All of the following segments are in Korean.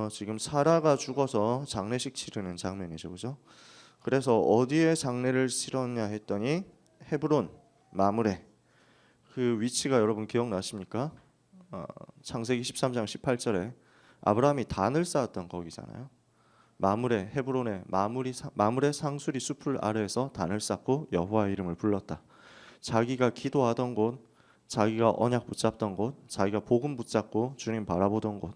지금 사라가 죽어서 장례식 치르는 장면이죠, 그죠? 그래서 어디에 장례를 치렀냐 했더니 헤브론 마므레. 그 위치가 여러분 기억나십니까? 창세기 13장 18절에 아브라함이 단을 쌓았던 거기잖아요. 마므레 헤브론의 마므레 상수리 숲을 아래에서 단을 쌓고 여호와의 이름을 불렀다. 자기가 기도하던 곳, 자기가 언약 붙잡던 곳, 자기가 복음 붙잡고 주님 바라보던 곳,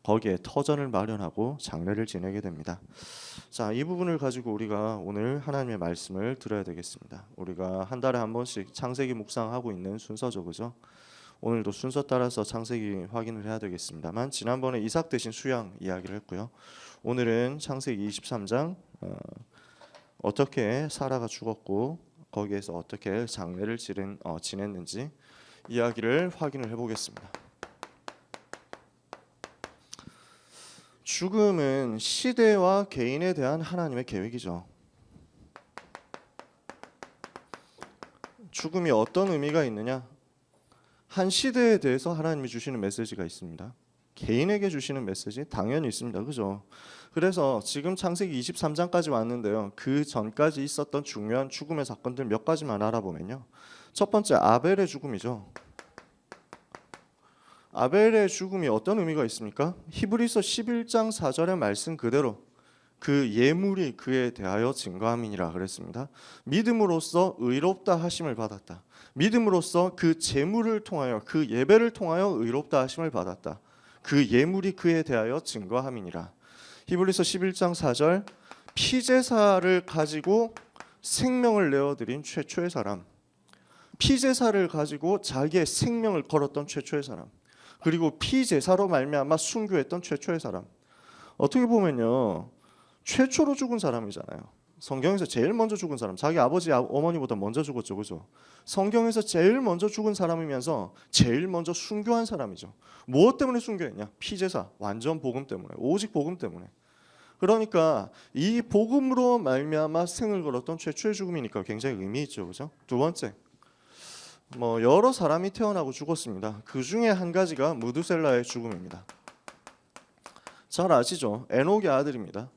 거기에 터전을 마련하고 장례를 지내게 됩니다. 자, 이 부분을 가지고 우리가 오늘 하나님의 말씀을 들어야 되겠습니다. 우리가 한 달에 한 번씩 창세기 묵상하고 있는 순서죠, 그죠? 오늘도 순서 따라서 창세기 확인을 해야 되겠습니다만, 지난번에 이삭 대신 수양 이야기를 했고요. 오늘은 창세기 23장 어떻게 사라가 죽었고 거기에서 어떻게 장례를 지냈는지 이야기를 확인을 해보겠습니다. 죽음은 시대와 개인에 대한 하나님의 계획이죠. 죽음이 어떤 의미가 있느냐? 한 시대에 대해서 하나님이 주시는 메시지가 있습니다. 개인에게 주시는 메시지 당연히 있습니다. 그죠? 그래서 지금 창세기 23장까지 왔는데요. 그 전까지 있었던 중요한 죽음의 사건들 몇 가지만 알아보면요. 첫 번째, 아벨의 죽음이죠. 아벨의 죽음이 어떤 의미가 있습니까? 히브리서 11장 4절의 말씀 그대로 그 예물이 그에 대하여 증거함이니라 그랬습니다. 믿음으로써 의롭다 하심을 받았다. 믿음으로써 그 제물을 통하여 그 예배를 통하여 의롭다 하심을 받았다. 그 예물이 그에 대하여 증거함이니라. 히브리서 11장 4절 피제사를 가지고 생명을 내어드린 최초의 사람, 피제사를 가지고 자기의 생명을 걸었던 최초의 사람, 그리고 피제사로 말미암아 순교했던 최초의 사람. 어떻게 보면요, 최초로 죽은 사람이잖아요. 성경에서 제일 먼저 죽은 사람, 자기 아버지 어머니보다 먼저 죽었죠, 그죠? 성경에서 제일 먼저 죽은 사람이면서 제일 먼저 순교한 사람이죠. 무엇 때문에 순교했냐? 피제사, 완전 복음 때문에, 오직 복음 때문에. 그러니까 이 복음으로 말미암아 생을 걸었던 최초의 죽음이니까 굉장히 의미 있죠, 그죠? 두 번째, 여러 사람이 태어나고 죽었습니다. 그 중에 한 가지가 무드셀라의 죽음입니다. 잘 아시죠? 에녹의 아들입니다.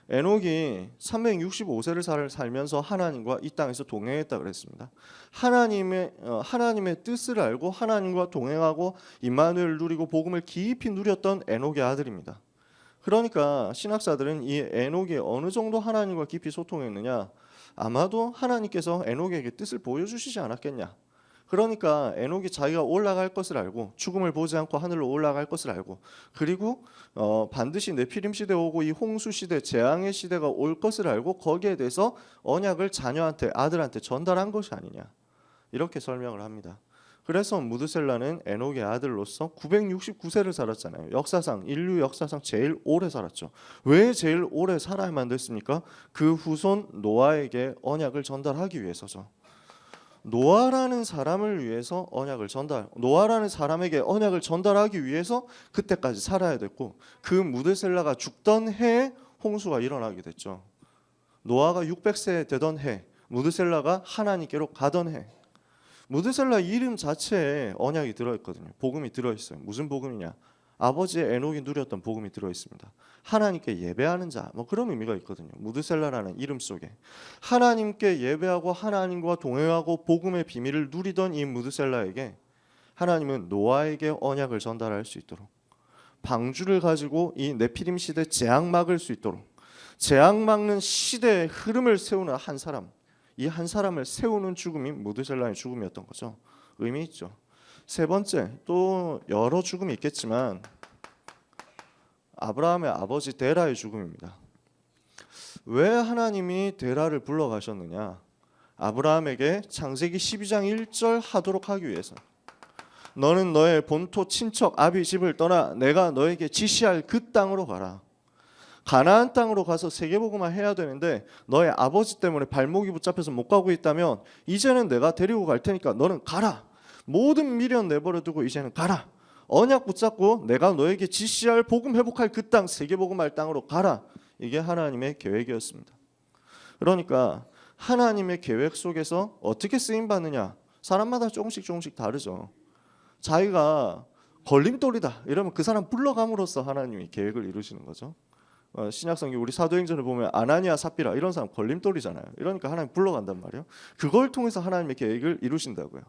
에녹이 365세를 살면서 하나님과 이 땅에서 동행했다 그랬습니다. 하나님의 뜻을 알고 하나님과 동행하고 임마누엘을 누리고 복음을 깊이 누렸던 에녹의 아들입니다. 그러니까 신학자들은 이 에녹이 어느 정도 하나님과 깊이 소통했느냐, 아마도 하나님께서 에녹에게 뜻을 보여주시지 않았겠냐. 그러니까 에녹이 자기가 올라갈 것을 알고 죽음을 보지 않고 하늘로 올라갈 것을 알고, 그리고 반드시 네피림 시대 오고 이 홍수 시대, 재앙의 시대가 올 것을 알고 거기에 대해서 언약을 자녀한테, 아들한테 전달한 것이 아니냐, 이렇게 설명을 합니다. 그래서 무드셀라는 에녹의 아들로서 969세를 살았잖아요. 인류 역사상 제일 오래 살았죠. 왜 제일 오래 살아야만 됐습니까? 그 후손 노아에게 언약을 전달하기 위해서죠. 노아라는 사람을 위해서 노아라는 사람에게 언약을 전달하기 위해서 그때까지 살아야 됐고, 그 무드셀라가 죽던 해에 홍수가 일어나게 됐죠. 노아가 600세 되던 해, 무드셀라가 하나님께로 가던 해. 무드셀라 이름 자체에 언약이 들어있거든요. 복음이 들어있어요. 무슨 복음이냐? 아버지의 에녹이 누렸던 복음이 들어있습니다. 하나님께 예배하는 자, 그런 의미가 있거든요. 무드셀라라는 이름 속에 하나님께 예배하고 하나님과 동행하고 복음의 비밀을 누리던 이 무드셀라에게 하나님은 노아에게 언약을 전달할 수 있도록, 방주를 가지고 이 네피림 시대 재앙 막을 수 있도록, 재앙 막는 시대의 흐름을 세우는 한 사람, 이 한 사람을 세우는 죽음이 무드셀라의 죽음이었던 거죠. 의미 있죠. 세 번째, 또 여러 죽음이 있겠지만 아브라함의 아버지 데라의 죽음입니다. 왜 하나님이 데라를 불러가셨느냐? 아브라함에게 창세기 12장 1절 하도록 하기 위해서. 너는 너의 본토 친척 아비 집을 떠나 내가 너에게 지시할 그 땅으로 가라. 가나안 땅으로 가서 세계복음화 해야 되는데 너의 아버지 때문에 발목이 붙잡혀서 못 가고 있다면 이제는 내가 데리고 갈 테니까 너는 가라. 모든 미련 내버려 두고 이제는 가라. 언약 붙잡고 내가 너에게 지시할 복음 회복할 그 땅, 세계복음할 땅으로 가라. 이게 하나님의 계획이었습니다. 그러니까 하나님의 계획 속에서 어떻게 쓰임 받느냐, 사람마다 조금씩 다르죠. 자기가 걸림돌이다 이러면 그 사람 불러감으로써 하나님이 계획을 이루시는 거죠. 신약성경 우리 사도행전을 보면 아나니아 삽비라 이런 사람 걸림돌이잖아요. 이러니까 하나님 불러간단 말이에요. 그걸 통해서 하나님의 계획을 이루신다고요.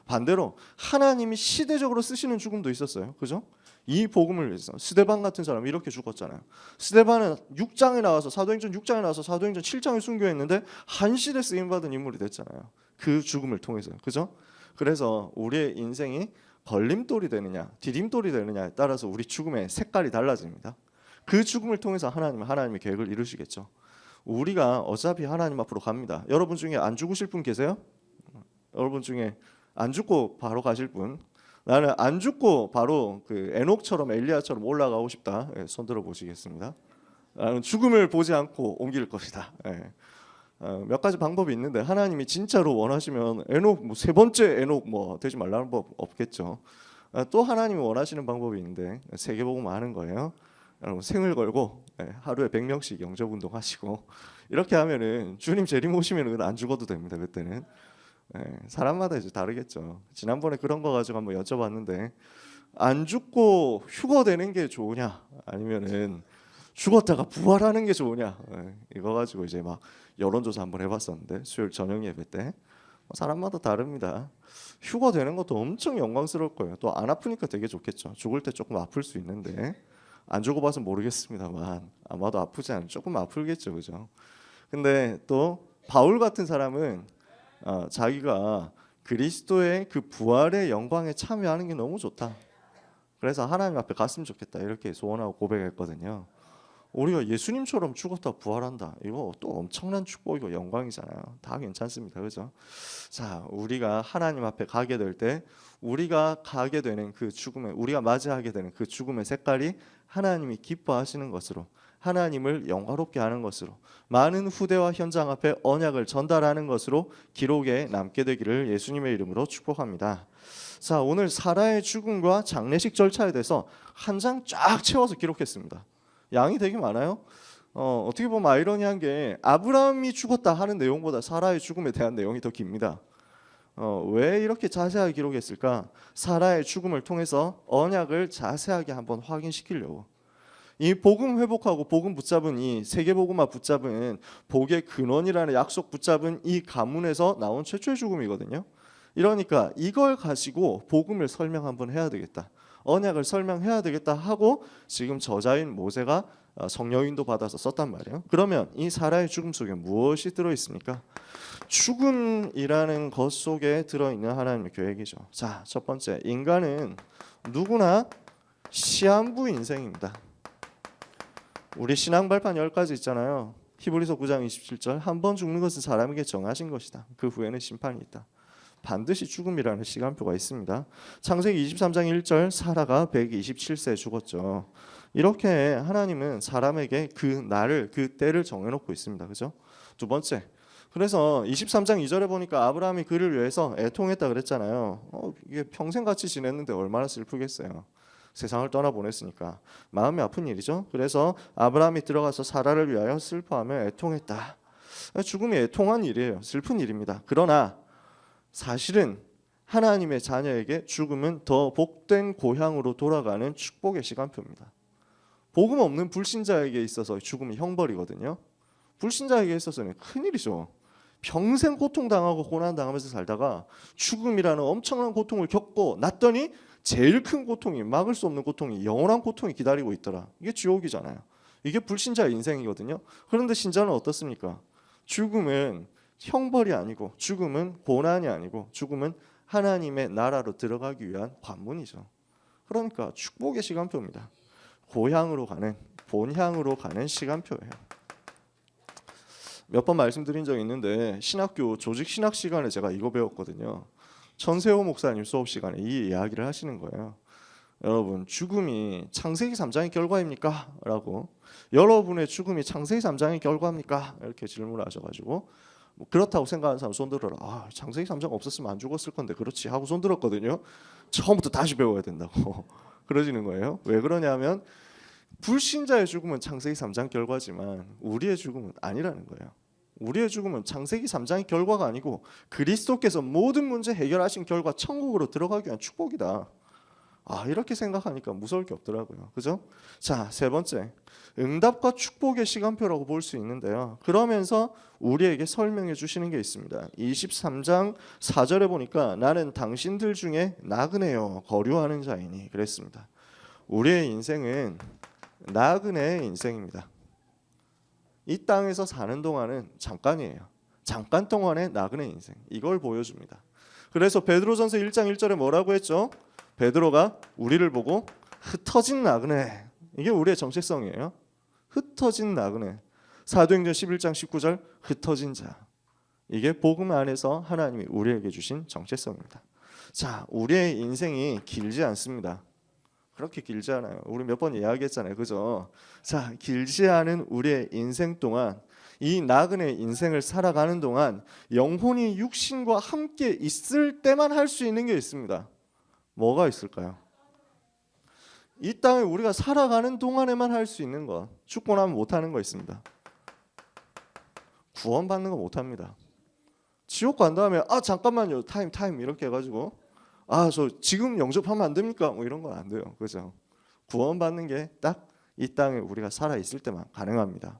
반대로 하나님이 시대적으로 쓰시는 죽음도 있었어요. 그죠? 이 복음을 위해서 스데반 같은 사람이 이렇게 죽었잖아요. 스데반은 6장에 나와서 사도행전 6장에 나와서 사도행전 7장에 순교했는데 한 시대 쓰임 받은 인물이 됐잖아요. 그 죽음을 통해서. 그죠? 그래서 우리의 인생이 걸림돌이 되느냐 디딤돌이 되느냐에 따라서 우리 죽음의 색깔이 달라집니다. 그 죽음을 통해서 하나님의 계획을 이루시겠죠. 우리가 어차피 하나님 앞으로 갑니다. 여러분 중에 안 죽으실 분 계세요? 여러분 중에 안 죽고 바로 가실 분? 나는 안 죽고 바로 그 에녹처럼 엘리야처럼 올라가고 싶다. 손 들어 보시겠습니다. 나는 죽음을 보지 않고 옮길 것이다. 몇 가지 방법이 있는데 하나님이 진짜로 원하시면 에녹 뭐 세 번째 에녹 뭐 되지 말라는 법 없겠죠. 또 하나님이 원하시는 방법이 있는데 세계복음 하는 거예요. 여러분 생을 걸고 하루에 100명씩 영접 운동하시고 이렇게 하면은 주님 재림 오시면은 안 죽어도 됩니다. 그때는 사람마다 이제 다르겠죠. 지난번에 그런 거 가지고 한번 여쭤봤는데 안 죽고 휴거되는 게 좋으냐 아니면은 죽었다가 부활하는 게 좋으냐 이거 가지고 이제 막 여론조사 한번 해봤었는데 수요일 저녁 예배 때 사람마다 다릅니다. 휴거되는 것도 엄청 영광스러울 거예요. 또 안 아프니까 되게 좋겠죠. 죽을 때 조금 아플 수 있는데 안 죽어봐서 모르겠습니다만 아마도 아프지 않으면 조금 아프겠죠, 그죠? 근데 또 바울 같은 사람은 자기가 그리스도의 그 부활의 영광에 참여하는 게 너무 좋다. 그래서 하나님 앞에 갔으면 좋겠다 이렇게 소원하고 고백했거든요. 우리가 예수님처럼 죽었다 부활한다. 이거 또 엄청난 축복이고 영광이잖아요. 다 괜찮습니다. 그죠? 자, 우리가 하나님 앞에 가게 될 때 우리가 가게 되는 그 죽음에 우리가 맞이하게 되는 그 죽음의 색깔이 하나님이 기뻐하시는 것으로 하나님을 영화롭게 하는 것으로 많은 후대와 현장 앞에 언약을 전달하는 것으로 기록에 남게 되기를 예수님의 이름으로 축복합니다. 자, 오늘 사라의 죽음과 장례식 절차에 대해서 한 장 쫙 채워서 기록했습니다. 양이 되게 많아요. 어떻게 보면 아이러니한 게 아브라함이 죽었다 하는 내용보다 사라의 죽음에 대한 내용이 더 깁니다. 왜 이렇게 자세하게 기록했을까? 사라의 죽음을 통해서 언약을 자세하게 한번 확인시키려고. 이 복음 회복하고 복음 붙잡은 이 세계복음화 붙잡은 복의 근원이라는 약속 붙잡은 이 가문에서 나온 최초의 죽음이거든요. 이러니까 이걸 가지고 복음을 설명 한번 해야 되겠다. 언약을 설명해야 되겠다 하고 지금 저자인 모세가 성령인도 받아서 썼단 말이에요. 그러면 이 사라의 죽음 속에 무엇이 들어있습니까? 죽음이라는 것 속에 들어있는 하나님의 계획이죠. 자, 첫 번째, 인간은 누구나 시한부 인생입니다. 우리 신앙 발판 10가지 있잖아요. 히브리서 9장 27절 한 번 죽는 것은 사람에게 정하신 것이다. 그 후에는 심판이 있다. 반드시 죽음이라는 시간표가 있습니다. 창세기 23장 1절 사라가 127세에 죽었죠. 이렇게 하나님은 사람에게 그 날을 그 때를 정해놓고 있습니다. 그죠? 두 번째, 그래서 23장 2절에 보니까 아브라함이 그를 위해서 애통했다 그랬잖아요. 이게 평생 같이 지냈는데 얼마나 슬프겠어요. 세상을 떠나보냈으니까 마음이 아픈 일이죠. 그래서 아브라함이 들어가서 사라를 위하여 슬퍼하며 애통했다. 죽음이 애통한 일이에요. 슬픈 일입니다. 그러나 사실은 하나님의 자녀에게 죽음은 더 복된 고향으로 돌아가는 축복의 시간표입니다. 복음 없는 불신자에게 있어서 죽음이 형벌이거든요. 불신자에게 있어서는 큰일이죠. 평생 고통당하고 고난당하면서 살다가 죽음이라는 엄청난 고통을 겪고 났더니 제일 큰 고통이 막을 수 없는 고통이 영원한 고통이 기다리고 있더라. 이게 지옥이잖아요. 이게 불신자의 인생이거든요. 그런데 신자는 어떻습니까? 죽음은 형벌이 아니고 죽음은 고난이 아니고 죽음은 하나님의 나라로 들어가기 위한 관문이죠. 그러니까 축복의 시간표입니다. 고향으로 가는 본향으로 가는 시간표예요. 몇 번 말씀드린 적이 있는데 신학교 조직 신학 시간에 제가 이거 배웠거든요. 천세호 목사님 수업 시간에 이 이야기를 하시는 거예요. 여러분 죽음이 창세기 3장의 결과입니까? 라고 여러분의 죽음이 창세기 3장의 결과입니까? 이렇게 질문을 하셔가지고 뭐 그렇다고 생각하는 사람 손 들어라. 창세기 3장 없었으면 안 죽었을 건데 그렇지 하고 손 들었거든요. 처음부터 다시 배워야 된다고 그러시는 거예요. 왜 그러냐면 불신자의 죽음은 창세기 3장 결과지만 우리의 죽음은 아니라는 거예요. 우리의 죽음은 창세기 3장의 결과가 아니고 그리스도께서 모든 문제 해결하신 결과 천국으로 들어가기 위한 축복이다. 이렇게 생각하니까 무서울 게 없더라고요. 그죠? 자, 세 번째. 응답과 축복의 시간표라고 볼 수 있는데요. 그러면서 우리에게 설명해 주시는 게 있습니다. 23장 4절에 보니까 나는 당신들 중에 나그네요 거류하는 자이니 그랬습니다. 우리의 인생은 나그네의 인생입니다. 이 땅에서 사는 동안은 잠깐이에요. 잠깐 동안의 나그네 인생. 이걸 보여줍니다. 그래서 베드로전서 1장 1절에 뭐라고 했죠? 베드로가 우리를 보고 흩어진 나그네. 이게 우리의 정체성이에요. 흩어진 나그네. 사도행전 11장 19절 흩어진 자. 이게 복음 안에서 하나님이 우리에게 주신 정체성입니다. 자, 우리의 인생이 길지 않습니다. 그렇게 길지 않아요. 우리 몇 번 이야기했잖아요. 그죠? 자, 길지 않은 우리의 인생 동안 이 나그네 인생을 살아가는 동안 영혼이 육신과 함께 있을 때만 할 수 있는 게 있습니다. 뭐가 있을까요? 이 땅에 우리가 살아가는 동안에만 할 수 있는 것. 죽고 나면 못하는 거 있습니다. 구원받는 거 못합니다. 지옥 간 다음에 잠깐만요 타임 이렇게 해가지고 저 지금 영접하면 안 됩니까? 뭐 이런 건 안 돼요. 그죠? 구원받는 게 딱 이 땅에 우리가 살아 있을 때만 가능합니다.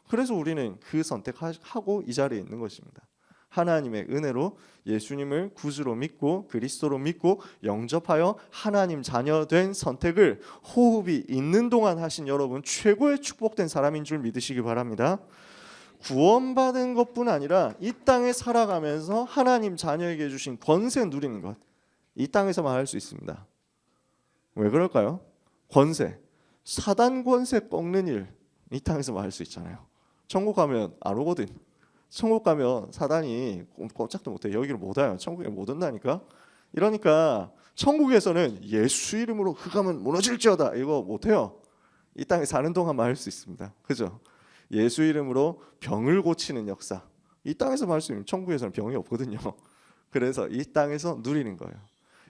그래서 우리는 그 선택하고 이 자리에 있는 것입니다. 하나님의 은혜로 예수님을 구주로 믿고 그리스도로 믿고 영접하여 하나님 자녀 된 선택을 호흡이 있는 동안 하신 여러분 최고의 축복된 사람인 줄 믿으시기 바랍니다. 구원받은 것뿐 아니라 이 땅에 살아가면서 하나님 자녀에게 주신 권세 누리는 것. 이 땅에서만 할 수 있습니다. 왜 그럴까요? 권세. 사단 권세 꺾는 일. 이 땅에서만 할 수 있잖아요. 천국 가면 안 오거든. 천국 가면 사단이 꼼짝도 못해. 여기를 못 와요. 천국에 못 온다니까. 이러니까 천국에서는 예수 이름으로 흑암은 무너질지어다. 이거 못해요. 이 땅에 사는 동안만 할 수 있습니다. 그죠? 예수 이름으로 병을 고치는 역사. 이 땅에서만 할 수 있는 천국에서는 병이 없거든요. 그래서 이 땅에서 누리는 거예요.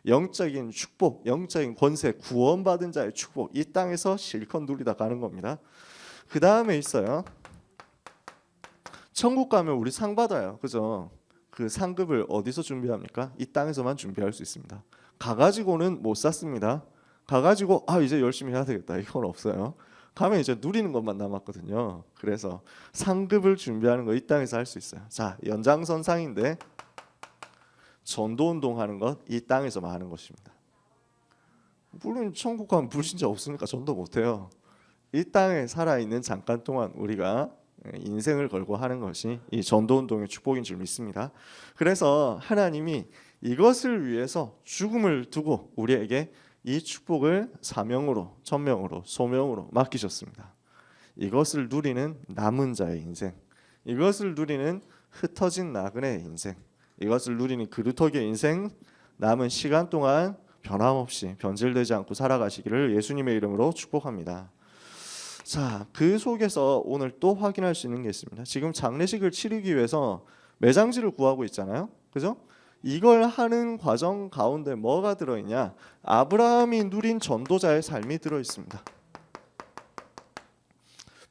영적인 축복, 영적인 권세, 구원받은 자의 축복. 이 땅에서 실컷 누리다 가는 겁니다. 그 다음에 있어요. 천국 가면 우리 상 받아요. 그죠? 그 상급을 어디서 준비합니까? 이 땅에서만 준비할 수 있습니다. 가가지고는 못 샀습니다. 가가지고 이제 열심히 해야 되겠다. 이건 없어요. 가면 이제 누리는 것만 남았거든요. 그래서 상급을 준비하는 거 이 땅에서 할 수 있어요. 자, 연장선상인데 전도운동 하는 것 이 땅에서만 하는 것입니다. 물론 천국 가면 불신자 없으니까 전도 못해요. 이 땅에 살아있는 잠깐 동안 우리가 인생을 걸고 하는 것이 이 전도운동의 축복인 줄 믿습니다. 그래서 하나님이 이것을 위해서 죽음을 두고 우리에게 이 축복을 사명으로, 천명으로, 소명으로 맡기셨습니다. 이것을 누리는 남은 자의 인생, 이것을 누리는 흩어진 나그네의 인생, 이것을 누리는 그루터기의 인생, 남은 시간 동안 변함없이 변질되지 않고 살아가시기를 예수님의 이름으로 축복합니다. 자, 그 속에서 오늘 또 확인할 수 있는 게 있습니다. 지금 장례식을 치르기 위해서 매장지를 구하고 있잖아요. 그죠? 이걸 하는 과정 가운데 뭐가 들어있냐? 아브라함이 누린 전도자의 삶이 들어있습니다.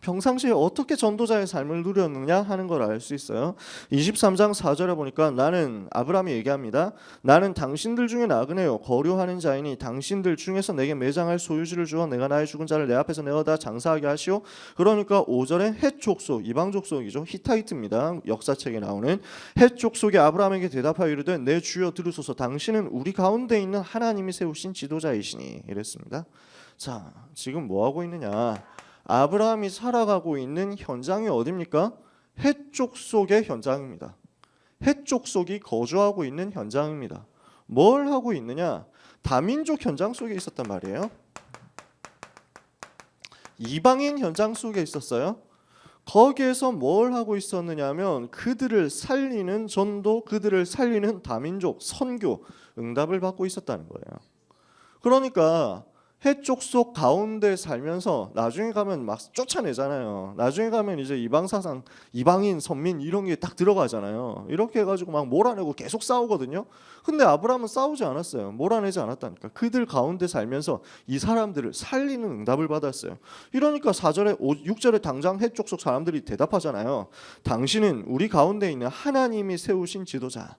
평상시에 어떻게 전도자의 삶을 누렸느냐 하는 걸 알 수 있어요. 23장 4절에 보니까 나는 아브라함이 얘기합니다. 나는 당신들 중에 나그네요 거류하는 자이니 당신들 중에서 내게 매장할 소유지를 주어 내가 나의 죽은 자를 내 앞에서 내어다 장사하게 하시오. 그러니까 5절에 헷 족속, 이방 족속이죠. 히타이트입니다. 역사책에 나오는 헷 족속이 아브라함에게 대답하여 이르되 내 주여 들으소서 당신은 우리 가운데 있는 하나님이 세우신 지도자이시니 이랬습니다. 자, 지금 뭐 하고 있느냐? 아브라함이 살아가고 있는 현장이 어디입니까? 헷 족속의 현장입니다. 헷 족속이 거주하고 있는 현장입니다. 뭘 하고 있느냐? 다민족 현장 속에 있었단 말이에요. 이방인 현장 속에 있었어요. 거기에서 뭘 하고 있었느냐면 그들을 살리는 전도, 그들을 살리는 다민족 선교 응답을 받고 있었다는 거예요. 그러니까 헷 족속 가운데 살면서 나중에 가면 막 쫓아내잖아요. 나중에 가면 이제 이방 사상, 이방인, 선민 이런 게 딱 들어가잖아요. 이렇게 해가지고 막 몰아내고 계속 싸우거든요. 근데 아브라함은 싸우지 않았어요. 몰아내지 않았다니까. 그들 가운데 살면서 이 사람들을 살리는 응답을 받았어요. 이러니까 4절에 6절에 당장 헷 족속 사람들이 대답하잖아요. 당신은 우리 가운데 있는 하나님이 세우신 지도자.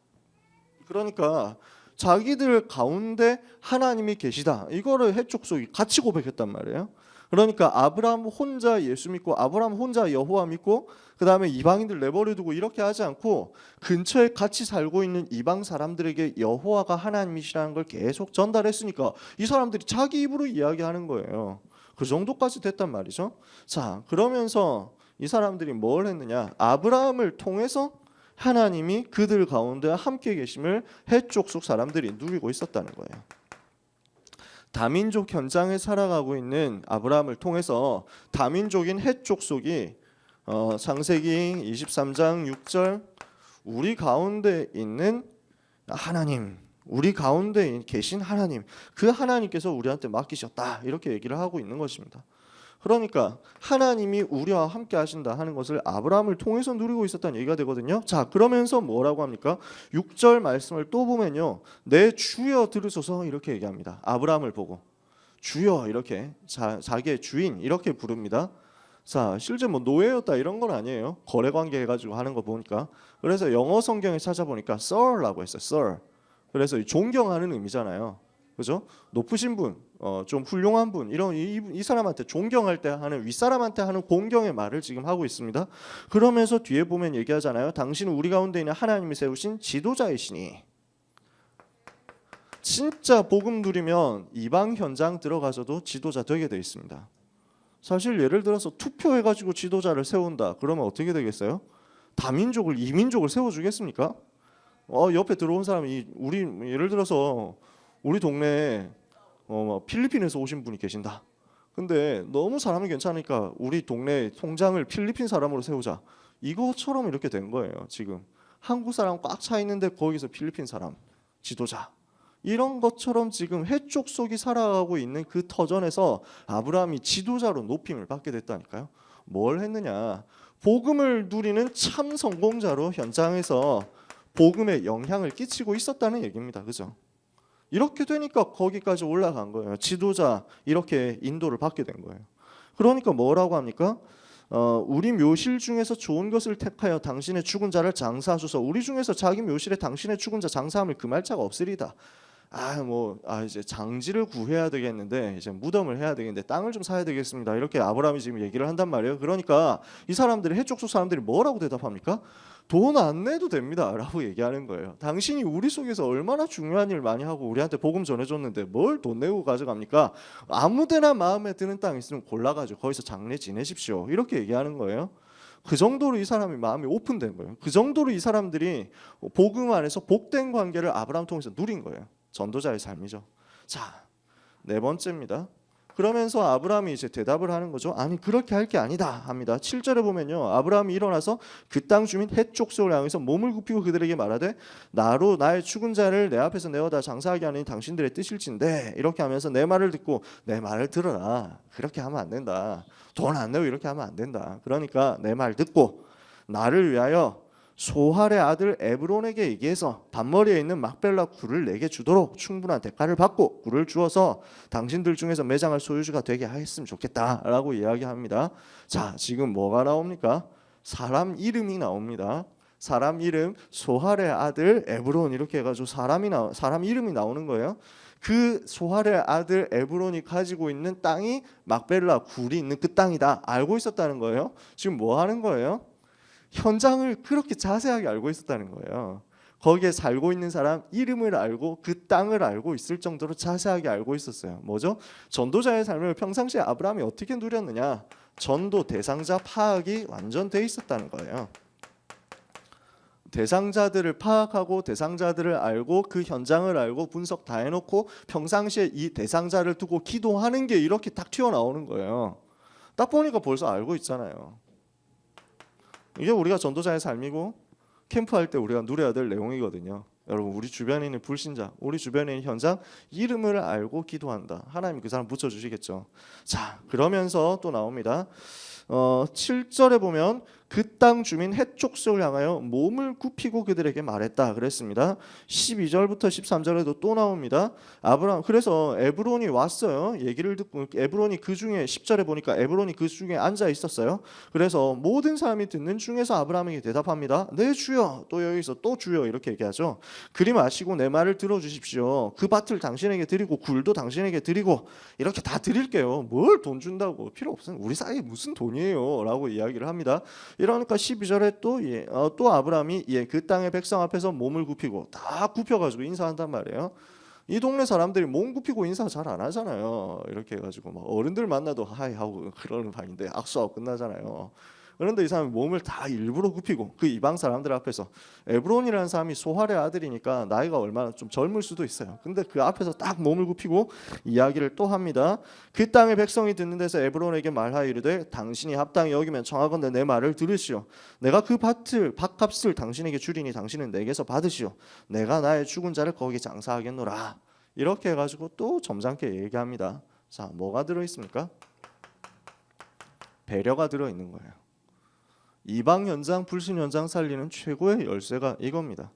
그러니까 자기들 가운데 하나님이 계시다. 이거를 해족속이 같이 고백했단 말이에요. 그러니까 아브라함 혼자 예수 믿고 아브라함 혼자 여호와 믿고 그 다음에 이방인들 내버려두고 이렇게 하지 않고 근처에 같이 살고 있는 이방 사람들에게 여호와가 하나님이시라는 걸 계속 전달했으니까 이 사람들이 자기 입으로 이야기하는 거예요. 그 정도까지 됐단 말이죠. 자, 그러면서 이 사람들이 뭘 했느냐? 아브라함을 통해서 하나님이 그들 가운데 함께 계심을 해족속 사람들이 누리고 있었다는 거예요. 다민족 현장에 살아가고 있는 아브라함을 통해서 다민족인 해족속이 창세기 23장 6절 우리 가운데 있는 하나님, 우리 가운데 계신 하나님, 그 하나님께서 우리한테 맡기셨다 이렇게 얘기를 하고 있는 것입니다. 그러니까 하나님이 우리와 함께 하신다 하는 것을 아브라함을 통해서 누리고 있었다는 얘기가 되거든요. 자, 그러면서 뭐라고 합니까? 6절 말씀을 또 보면요, 내 주여 들으소서 이렇게 얘기합니다. 아브라함을 보고 주여 이렇게 자기의 주인 이렇게 부릅니다. 자, 실제 뭐 노예였다 이런 건 아니에요. 거래 관계 해가지고 하는 거 보니까. 그래서 영어 성경에 찾아보니까 sir라고 했어요. sir. 그래서 존경하는 의미잖아요. 그죠? 높으신 분, 좀 훌륭한 분, 이런 이 사람한테 존경할 때 하는 윗사람한테 하는 공경의 말을 지금 하고 있습니다. 그러면서 뒤에 보면 얘기하잖아요. 당신은 우리 가운데 있는 하나님이 세우신 지도자이시니. 진짜 복음 누리면 이방 현장 들어가서도 지도자 되게 돼 있습니다. 사실 예를 들어서 투표해가지고 지도자를 세운다. 그러면 어떻게 되겠어요? 다민족을 이민족을 세워주겠습니까? 옆에 들어온 사람이 우리 예를 들어서 우리 동네에 필리핀에서 오신 분이 계신다. 근데 너무 사람이 괜찮으니까 우리 동네 통장을 필리핀 사람으로 세우자. 이것처럼 이렇게 된 거예요. 지금 한국 사람 꽉 차 있는데 거기서 필리핀 사람 지도자. 이런 것처럼 지금 해족속이 살아가고 있는 그 터전에서 아브라함이 지도자로 높임을 받게 됐다니까요. 뭘 했느냐? 복음을 누리는 참 성공자로 현장에서 복음에 영향을 끼치고 있었다는 얘기입니다. 그죠? 이렇게 되니까 거기까지 올라간 거예요. 지도자 이렇게 인도를 받게 된 거예요. 그러니까 뭐라고 합니까? 우리 묘실 중에서 좋은 것을 택하여 당신의 죽은 자를 장사하소서. 우리 중에서 자기 묘실에 당신의 죽은 자 장사함을 금할 자가 없으리다. 이제 장지를 구해야 되겠는데 이제 무덤을 해야 되겠는데 땅을 좀 사야 되겠습니다. 이렇게 아브라함이 지금 얘기를 한단 말이에요. 그러니까 이 사람들이 해족속 사람들이 뭐라고 대답합니까? 돈 안 내도 됩니다 라고 얘기하는 거예요. 당신이 우리 속에서 얼마나 중요한 일 많이 하고 우리한테 복음 전해줬는데 뭘 돈 내고 가져갑니까? 아무데나 마음에 드는 땅 있으면 골라가지고 거기서 장례 지내십시오 이렇게 얘기하는 거예요. 그 정도로 이 사람이 마음이 오픈된 거예요. 그 정도로 이 사람들이 복음 안에서 복된 관계를 아브라함 통해서 누린 거예요. 전도자의 삶이죠. 자, 네 번째입니다. 그러면서 아브라함이 이제 대답을 하는 거죠. 아니 그렇게 할 게 아니다 합니다. 7절에 보면요, 아브라함이 일어나서 그 땅 주민 헷족속을 향해서 몸을 굽히고 그들에게 말하되 나로 나의 죽은 자를 내 앞에서 내어다 장사하게 하니 당신들의 뜻일진데 이렇게 하면서 내 말을 듣고 내 말을 들어라. 그렇게 하면 안 된다. 돈 안 내고 이렇게 하면 안 된다. 그러니까 내 말 듣고 나를 위하여 소할의 아들 에브론에게 얘기해서 단머리에 있는 막벨라 굴을 내게 주도록 충분한 대가를 받고 굴을 주어서 당신들 중에서 매장할 소유주가 되게 하였으면 좋겠다라고 이야기합니다. 자, 지금 뭐가 나옵니까? 사람 이름이 나옵니다. 사람 이름 소할의 아들 에브론 이렇게 해가지고 사람 이름이 나오는 거예요. 그 소할의 아들 에브론이 가지고 있는 땅이 막벨라 굴이 있는 그 땅이다 알고 있었다는 거예요. 지금 뭐 하는 거예요? 현장을 그렇게 자세하게 알고 있었다는 거예요. 거기에 살고 있는 사람 이름을 알고 그 땅을 알고 있을 정도로 자세하게 알고 있었어요. 뭐죠? 전도자의 삶을 평상시에 아브라함이 어떻게 누렸느냐? 전도 대상자 파악이 완전 돼 있었다는 거예요. 대상자들을 파악하고 대상자들을 알고 그 현장을 알고 분석 다 해놓고 평상시에 이 대상자를 두고 기도하는 게 이렇게 딱 튀어나오는 거예요. 딱 보니까 벌써 알고 있잖아요. 이게 우리가 전도자의 삶이고 캠프할 때 우리가 누려야 될 내용이거든요. 여러분, 우리 주변에 있는 불신자, 우리 주변에 있는 현장 이름을 알고 기도한다. 하나님 그 사람 붙여주시겠죠. 자, 그러면서 또 나옵니다. 7절에 보면 그 땅 주민 헷 족속을 향하여 몸을 굽히고 그들에게 말했다 그랬습니다. 12절부터 13절에도 또 나옵니다. 아브라함 그래서 에브론이 왔어요. 얘기를 듣고 에브론이 그 중에 10절에 보니까 에브론이 그 중에 앉아 있었어요. 그래서 모든 사람이 듣는 중에서 아브라함에게 대답합니다. 네 주여. 또 여기서 또 주여 이렇게 얘기하죠. 그리 마시고 내 말을 들어주십시오. 그 밭을 당신에게 드리고 굴도 당신에게 드리고 이렇게 다 드릴게요. 뭘 돈 준다고 필요 없어요. 우리 사이에 무슨 돈이에요 라고 이야기를 합니다. 이러니까 12절에 또 아브라함이 그 땅의 백성 앞에서 몸을 굽히고 다 굽혀가지고 인사한단 말이에요. 이 동네 사람들이 몸 굽히고 인사 잘 안 하잖아요. 이렇게 해가지고 막 어른들 만나도 하이 하고 그러는 방인데 악수하고 끝나잖아요. 그런데 이 사람이 몸을 다 일부러 굽히고 그 이방 사람들 앞에서 에브론이라는 사람이 소할의 아들이니까 나이가 얼마나 좀 젊을 수도 있어요. 근데 그 앞에서 딱 몸을 굽히고 이야기를 또 합니다. 그 땅의 백성이 듣는 데서 에브론에게 말하이르되 당신이 합당히 여기면 청하건대 내 말을 들으시오. 내가 그 밭값을 당신에게 주리니 당신은 내게서 받으시오. 내가 나의 죽은 자를 거기 장사하겠노라. 이렇게 해가지고 또 점잖게 얘기합니다. 자, 뭐가 들어있습니까? 배려가 들어있는 거예요. 이방 현장 불신 현장 살리는 최고의 열쇠가 이겁니다.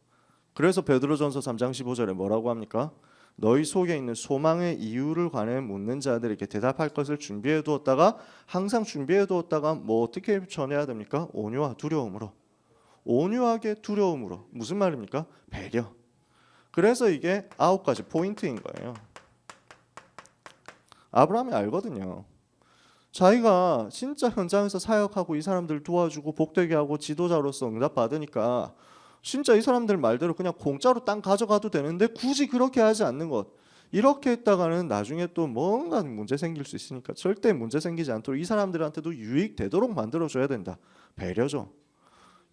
그래서 베드로전서 3장 15절에 뭐라고 합니까? 너희 속에 있는 소망의 이유를 관해 묻는 자들에게 대답할 것을 준비해 두었다가 항상 준비해 두었다가 뭐 어떻게 전해야 됩니까? 온유와 두려움으로. 온유하게 두려움으로. 무슨 말입니까? 배려. 그래서 이게 9가지 포인트인 거예요. 아브라함이 알거든요. 자기가 진짜 현장에서 사역하고 이 사람들 도와주고 복되게 하고 지도자로서 응답받으니까 진짜 이 사람들 말대로 그냥 공짜로 땅 가져가도 되는데 굳이 그렇게 하지 않는 것. 이렇게 했다가는 나중에 또 뭔가 문제 생길 수 있으니까 절대 문제 생기지 않도록 이 사람들한테도 유익되도록 만들어줘야 된다. 배려죠.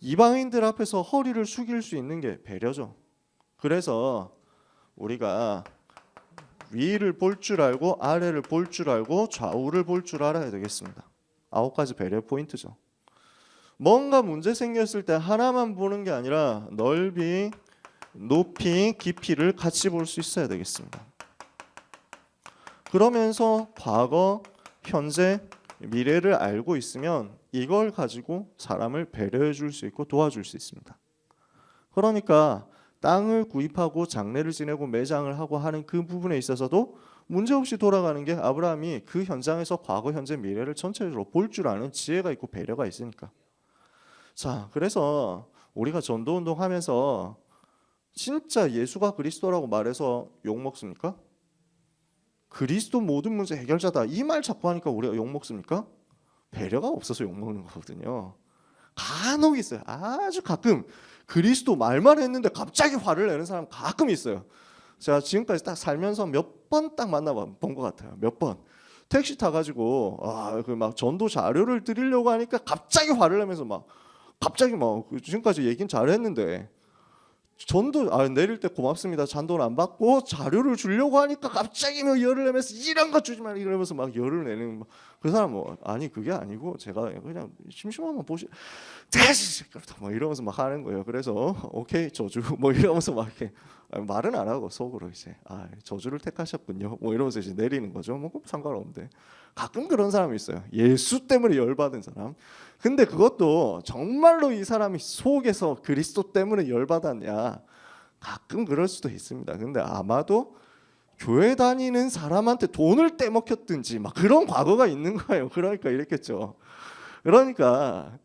이방인들 앞에서 허리를 숙일 수 있는 게 배려죠. 그래서 우리가 위를 볼 줄 알고 아래를 볼 줄 알고 좌우를 볼 줄 알아야 되겠습니다. 9가지 배려 포인트죠. 뭔가 문제 생겼을 때 하나만 보는 게 아니라 넓이, 높이, 깊이를 같이 볼 수 있어야 되겠습니다. 그러면서 과거, 현재, 미래를 알고 있으면 이걸 가지고 사람을 배려해 줄 수 있고 도와줄 수 있습니다. 그러니까 땅을 구입하고 장례를 지내고 매장을 하고 하는 그 부분에 있어서도 문제없이 돌아가는 게 아브라함이 그 현장에서 과거, 현재, 미래를 전체적으로 볼 줄 아는 지혜가 있고 배려가 있으니까. 자, 그래서 우리가 전도운동 하면서 진짜 예수가 그리스도라고 말해서 욕먹습니까? 그리스도 모든 문제 해결자다 이 말 자꾸 하니까 우리가 욕먹습니까? 배려가 없어서 욕먹는 거거든요. 간혹 있어요. 아주 가끔 그리스도 말만 했는데 갑자기 화를 내는 사람 가끔 있어요. 제가 지금까지 딱 살면서 몇 번 딱 만나본 것 같아요. 몇 번. 택시 타가지고 그 막 전도 자료를 드리려고 하니까 갑자기 화를 내면서 막 갑자기 막 지금까지 얘기는 잘했는데 전도 내릴 때 고맙습니다. 잔돈 안 받고 자료를 주려고 하니까 갑자기 막 열을 내면서 이런 거 주지 말라 이러면서 막 열을 내는 그 사람 뭐 아니 그게 아니고 제가 그냥 심심하면 보시 대시 뭐 이러면서 막 하는 거예요. 그래서 오케이 저주 뭐 이러면서 막 이렇게 말은 안 하고 속으로 이제 저주를 택하셨군요. 뭐 이러면서 이제 내리는 거죠. 뭐 상관없는데 가끔 그런 사람이 있어요. 예수 때문에 열받은 사람. 근데 그것도 정말로 이 사람이 속에서 그리스도 때문에 열받았냐? 가끔 그럴 수도 있습니다. 근데 아마도 교회 다니는 사람한테 돈을 떼먹혔든지 막 그런 과거가 있는 거예요. 그러니까 이랬겠죠. 그러니까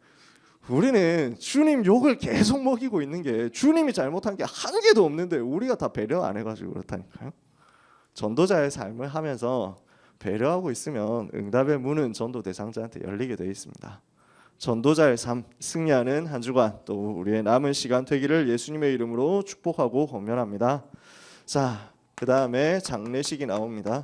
우리는 주님 욕을 계속 먹이고 있는 게 주님이 잘못한 게 한 개도 없는데 우리가 다 배려 안 해가지고 그렇다니까요. 전도자의 삶을 하면서 배려하고 있으면 응답의 문은 전도 대상자한테 열리게 되어 있습니다. 전도자의 삶 승리하는 한 주간 또 우리의 남은 시간 되기를 예수님의 이름으로 축복하고 권면합니다. 자, 그 다음에 장례식이 나옵니다.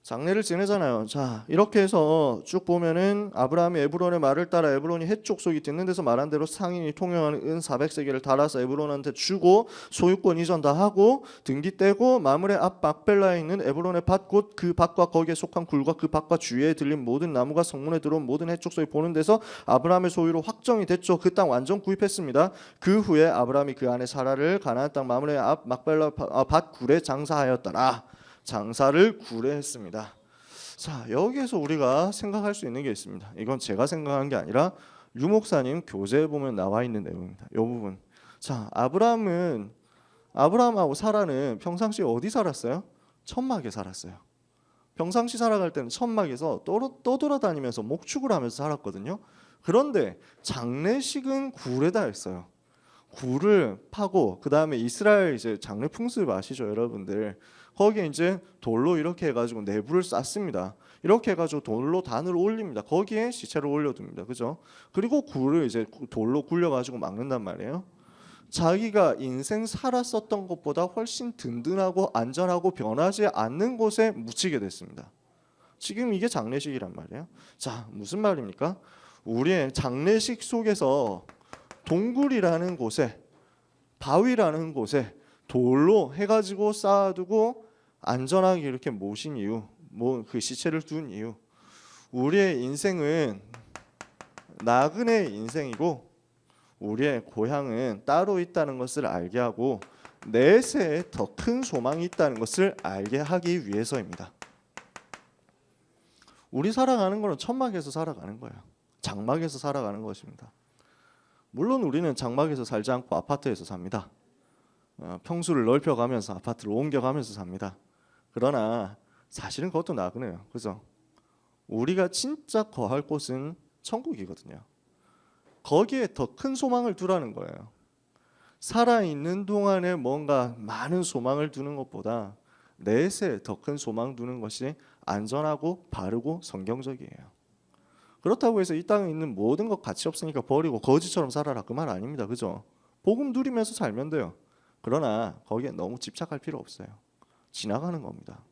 장례를 지내잖아요. 자, 이렇게 해서 쭉 보면은 아브라함이 에브론의 말을 따라 에브론이 헷 족속이 듣는 데서 말한 대로 상인이 통용하는 은 400세겔을 달아서 에브론한테 주고 소유권 이전 다 하고 등기 떼고 마므레 앞 막벨라에 있는 에브론의 밭 곧 그 밭과 거기에 속한 굴과 그 밭과 주위에 들린 모든 나무가 성문에 들어온 모든 헷 족속이 보는 데서 아브라함의 소유로 확정이 됐죠. 그 땅 완전 구입했습니다. 그 후에 아브라함이 그 안에 사라를 가나안 땅 마므레 앞 막벨라 밭 굴에 장사하였더라. 장사를 구례했습니다. 자, 여기에서 우리가 생각할 수 있는 게 있습니다. 이건 제가 생각한 게 아니라 유 목사님 교재에 보면 나와 있는 내용입니다. 이 부분. 자, 아브라함하고 사라는 평상시에 어디 살았어요? 천막에 살았어요. 평상시 살아갈 때는 천막에서 떠돌아다니면서 목축을 하면서 살았거든요. 그런데 장례식은 굴에다 했어요. 굴을 파고 그 다음에 이스라엘 이제 장례 풍습 아시죠, 여러분들? 거기에 이제 돌로 이렇게 해가지고 내부를 쌓습니다. 이렇게 해가지고 돌로 단을 올립니다. 거기에 시체를 올려둡니다. 그죠? 그리고 굴을 이제 돌로 굴려가지고 막는단 말이에요. 자기가 인생 살았었던 것보다 훨씬 든든하고 안전하고 변하지 않는 곳에 묻히게 됐습니다. 지금 이게 장례식이란 말이에요. 자, 무슨 말입니까? 우리의 장례식 속에서 동굴이라는 곳에, 바위라는 곳에 돌로 해가지고 쌓아두고 안전하게 이렇게 모신 이유, 그 시체를 둔 이유, 우리의 인생은 나그네의 인생이고 우리의 고향은 따로 있다는 것을 알게 하고 내세에 더 큰 소망이 있다는 것을 알게 하기 위해서입니다. 우리 살아가는 것은 천막에서 살아가는 거예요. 장막에서 살아가는 것입니다. 물론 우리는 장막에서 살지 않고 아파트에서 삽니다. 평수를 넓혀가면서 아파트를 옮겨가면서 삽니다. 그러나 사실은 그것도 나그네요. 그죠? 우리가 진짜 거할 곳은 천국이거든요. 거기에 더 큰 소망을 두라는 거예요. 살아있는 동안에 뭔가 많은 소망을 두는 것보다 내세에 더 큰 소망 두는 것이 안전하고 바르고 성경적이에요. 그렇다고 해서 이 땅에 있는 모든 것 가치 없으니까 버리고 거지처럼 살아라, 그 말 아닙니다. 그죠? 복음 누리면서 살면 돼요. 그러나 거기에 너무 집착할 필요 없어요. 지나가는 겁니다.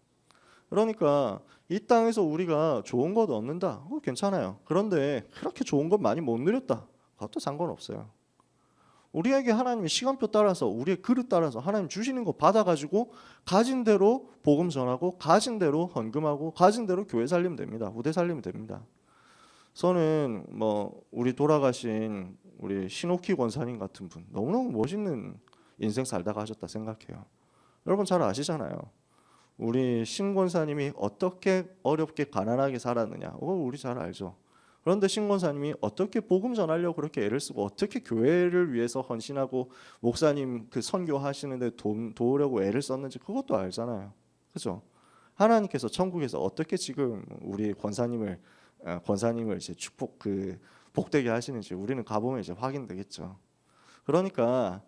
그러니까 이 땅에서 우리가 좋은 것 얻는다, 괜찮아요. 그런데 그렇게 좋은 것 많이 못 누렸다, 그것도 상관없어요. 우리에게 하나님의 시간표 따라서, 우리의 그릇 따라서 하나님 주시는 거 받아가지고 가진 대로 복음 전하고 가진 대로 헌금하고 가진 대로 교회 살리면 됩니다. 후대 살리면 됩니다. 저는 우리 돌아가신 우리 신옥희 권사님 같은 분 너무너무 멋있는 인생 살다가 하셨다 생각해요. 여러분 잘 아시잖아요. 우리 신 권사님이 어떻게 어렵게 가난하게 살았느냐, 우리 잘 알죠. 그런데 신 권사님이 어떻게 복음 전하려고 그렇게 애를 쓰고 어떻게 교회를 위해서 헌신하고 목사님 그 선교하시는데 도우려고 애를 썼는지 그것도 알잖아요. 그죠? 하나님께서 천국에서 어떻게 지금 우리 권사님을 이제 복되게 하시는지 우리는 가보면 이제 확인되겠죠. 그러니까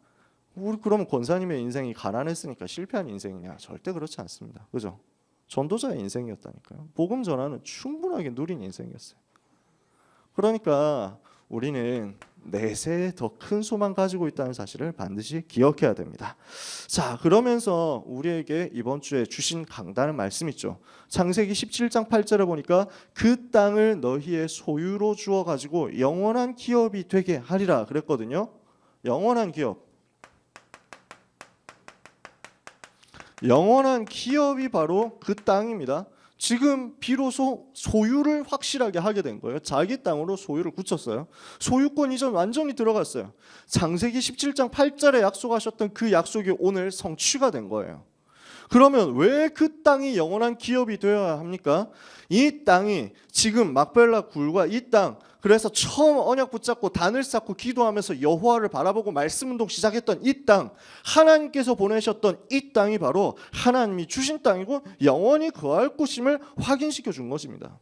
우리 그러면 권사님의 인생이 가난했으니까 실패한 인생이냐? 절대 그렇지 않습니다. 그죠? 전도자의 인생이었다니까요. 복음 전하는 충분하게 누린 인생이었어요. 그러니까 우리는 내세에 더 큰 소망 가지고 있다는 사실을 반드시 기억해야 됩니다. 자, 그러면서 우리에게 이번 주에 주신 강단의 말씀 있죠. 창세기 17장 8절에 보니까 그 땅을 너희의 소유로 주어 가지고 영원한 기업이 되게 하리라 그랬거든요. 영원한 기업. 영원한 기업이 바로 그 땅입니다. 지금 비로소 소유를 확실하게 하게 된 거예요. 자기 땅으로 소유를 굳혔어요. 소유권 이전 완전히 들어갔어요. 창세기 17장 8절에 약속하셨던 그 약속이 오늘 성취가 된 거예요. 그러면 왜 그 땅이 영원한 기업이 되어야 합니까? 이 땅이 지금 막벨라 굴과 이 땅, 그래서 처음 언약 붙잡고 단을 쌓고 기도하면서 여호와를 바라보고 말씀 운동 시작했던 이 땅, 하나님께서 보내셨던 이 땅이 바로 하나님이 주신 땅이고 영원히 거할 곳임을 확인시켜 준 것입니다.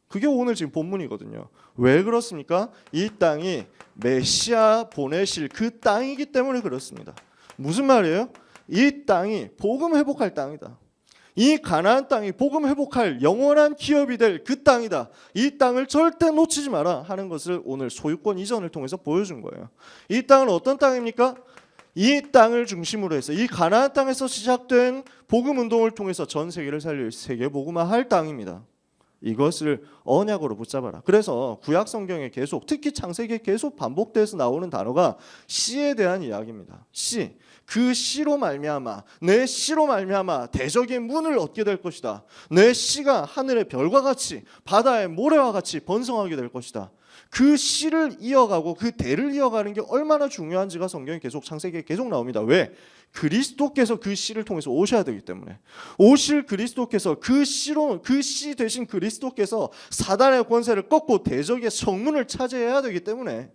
그게 오늘 지금 본문이거든요. 왜 그렇습니까? 이 땅이 메시아 보내실 그 땅이기 때문에 그렇습니다. 무슨 말이에요? 이 땅이 복음 회복할 땅이다. 이 가나안 땅이 복음 회복할 영원한 기업이 될 그 땅이다. 이 땅을 절대 놓치지 마라 하는 것을 오늘 소유권 이전을 통해서 보여준 거예요. 이 땅은 어떤 땅입니까? 이 땅을 중심으로 해서 이 가나안 땅에서 시작된 복음 운동을 통해서 전 세계를 살릴 세계 복음화할 땅입니다. 이것을 언약으로 붙잡아라. 그래서 구약 성경에 계속, 특히 창세기에 계속 반복돼서 나오는 단어가 씨에 대한 이야기입니다. 씨. 그 씨로 말미암아, 내 씨로 말미암아 대적의 문을 얻게 될 것이다. 내 씨가 하늘의 별과 같이 바다의 모래와 같이 번성하게 될 것이다. 그 씨를 이어가고 그 대를 이어가는 게 얼마나 중요한지가 성경에 계속 창세기에 계속 나옵니다. 왜? 그리스도께서 그 씨를 통해서 오셔야 되기 때문에. 오실 그리스도께서 그 씨로, 그 씨 대신 그리스도께서 사단의 권세를 꺾고 대적의 성문을 차지해야 되기 때문에,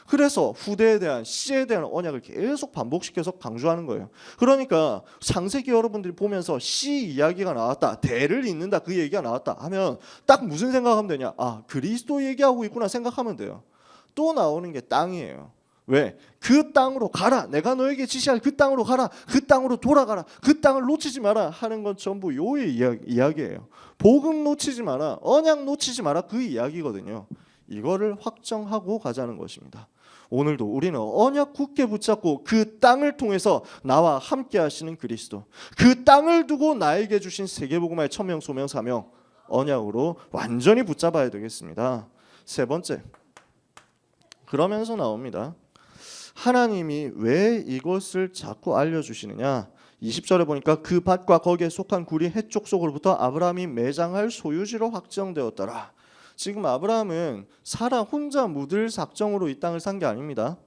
그래서 후대에 대한 씨에 대한 언약을 계속 반복시켜서 강조하는 거예요. 그러니까 창세기 여러분들이 보면서 씨 이야기가 나왔다, 대를 잇는다, 그 얘기가 나왔다 하면 딱 무슨 생각하면 되냐? 아, 그리스도 얘기하고 있구나 생각하면 돼요. 또 나오는 게 땅이에요. 왜? 그 땅으로 가라, 내가 너에게 지시할 그 땅으로 가라, 그 땅으로 돌아가라, 그 땅을 놓치지 마라 하는 건 전부 요의 이야기예요. 복음 놓치지 마라, 언약 놓치지 마라, 그 이야기거든요. 이거를 확정하고 가자는 것입니다. 오늘도 우리는 언약 굳게 붙잡고 그 땅을 통해서 나와 함께 하시는 그리스도, 그 땅을 두고 나에게 주신 세계복음화의 천명 소명 사명 언약으로 완전히 붙잡아야 되겠습니다. 세 번째, 그러면서 나옵니다. 하나님이 왜 이것을 자꾸 알려주시느냐. 20절에 보니까 그 밭과 거기에 속한 굴이 해쪽 속으로부터 아브라함이 매장할 소유지로 확정되었더라. 지금 아브라함은 사라 혼자 묻을 작정으로 이 땅을 산 게 아닙니다.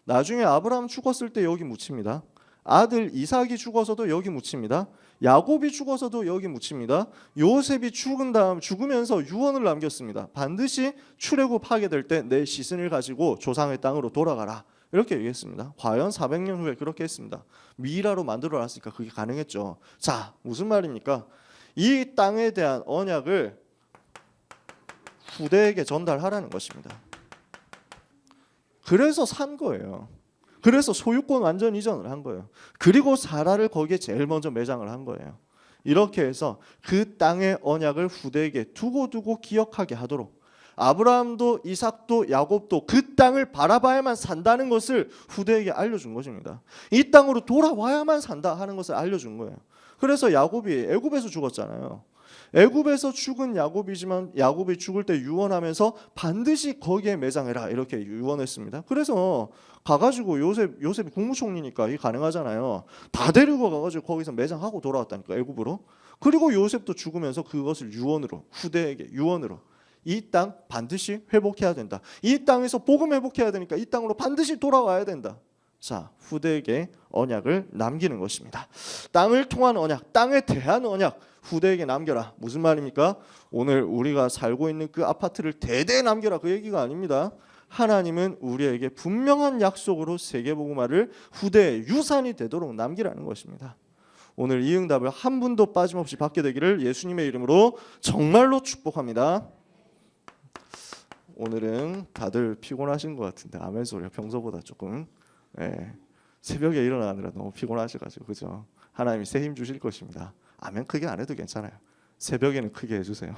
나중에 아브라함 죽었을 때 여기 묻힙니다. 아들 이삭이 죽어서도 여기 묻힙니다. 야곱이 죽어서도 여기 묻힙니다. 요셉이 죽으면서 유언을 남겼습니다. 반드시 출애굽하게 될 때 내 시신을 가지고 조상의 땅으로 돌아가라, 이렇게 얘기했습니다. 과연 400년 후에 그렇게 했습니다. 미라로 만들어놨으니까 그게 가능했죠. 자, 무슨 말입니까? 이 땅에 대한 언약을 후대에게 전달하라는 것입니다. 그래서 산 거예요. 그래서 소유권 완전 이전을 한 거예요. 그리고 사라를 거기에 제일 먼저 매장을 한 거예요. 이렇게 해서 그 땅의 언약을 후대에게 두고 기억하게 하도록, 아브라함도 이삭도 야곱도 그 땅을 바라봐야만 산다는 것을 후대에게 알려준 것입니다. 이 땅으로 돌아와야만 산다 하는 것을 알려준 거예요. 그래서 야곱이 애굽에서 죽었잖아요. 애굽에서 죽은 야곱이지만 야곱이 죽을 때 유언하면서 반드시 거기에 매장해라, 이렇게 유언했습니다. 그래서 가가지고 요셉이 국무총리니까 이게 가능하잖아요. 다 데리고 가가지고 거기서 매장하고 돌아왔다니까, 애굽으로. 그리고 요셉도 죽으면서 그것을 유언으로, 후대에게 유언으로, 이 땅 반드시 회복해야 된다, 이 땅에서 복음 회복해야 되니까 이 땅으로 반드시 돌아와야 된다. 자, 후대에게 언약을 남기는 것입니다. 땅을 통한 언약, 땅에 대한 언약 후대에게 남겨라. 무슨 말입니까? 오늘 우리가 살고 있는 그 아파트를 대대에 남겨라, 그 얘기가 아닙니다. 하나님은 우리에게 분명한 약속으로 세계복음화를 후대의 유산이 되도록 남기라는 것입니다. 오늘 이 응답을 한 분도 빠짐없이 받게 되기를 예수님의 이름으로 정말로 축복합니다. 오늘은 다들 피곤하신 것 같은데 아멘 소리가 평소보다 조금 새벽에 일어나느라 너무 피곤하셔가지고, 그죠? 하나님이 새 힘 주실 것입니다. 아멘 크게 안 해도 괜찮아요. 새벽에는 크게 해주세요.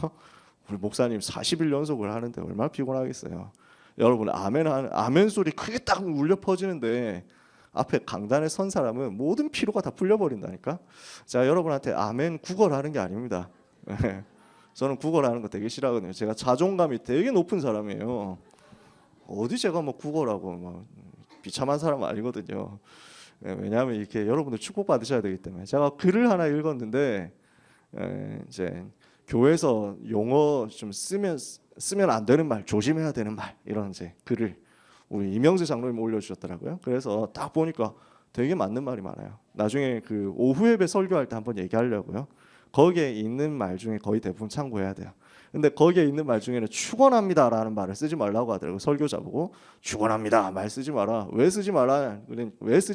우리 목사님 40일 연속을 하는데 얼마나 피곤하겠어요. 여러분 아멘 소리 크게 딱 울려 퍼지는데 앞에 강단에 선 사람은 모든 피로가 다 풀려버린다니까. 자, 여러분한테 아멘 구걸하는 게 아닙니다. 저는 구걸하는 거 되게 싫어하거든요. 제가 자존감이 되게 높은 사람이에요. 어디 제가 뭐 구걸하고 뭐 비참한 사람은 아니거든요. 왜냐하면 이렇게 여러분들 축복 받으셔야 되기 때문에. 제가 글을 하나 읽었는데 이제 교회에서 용어 좀 쓰면 안 되는 말, 조심해야 되는 말, 이런 이제 글을 우리 이명재 장로님 올려주셨더라고요. 그래서 딱 보니까 되게 맞는 말이 많아요. 나중에 그 오후 예배 설교할 때 한번 얘기하려고요. 거기에 있는 말 중에 거의 대부분 참고해야 돼요. 근데 거기에 있는 말 중에는 축원합니다라는 말을 쓰지 말라고 하더라고요. 설교자 보고 축원합니다 말 쓰지 마라. 왜 쓰지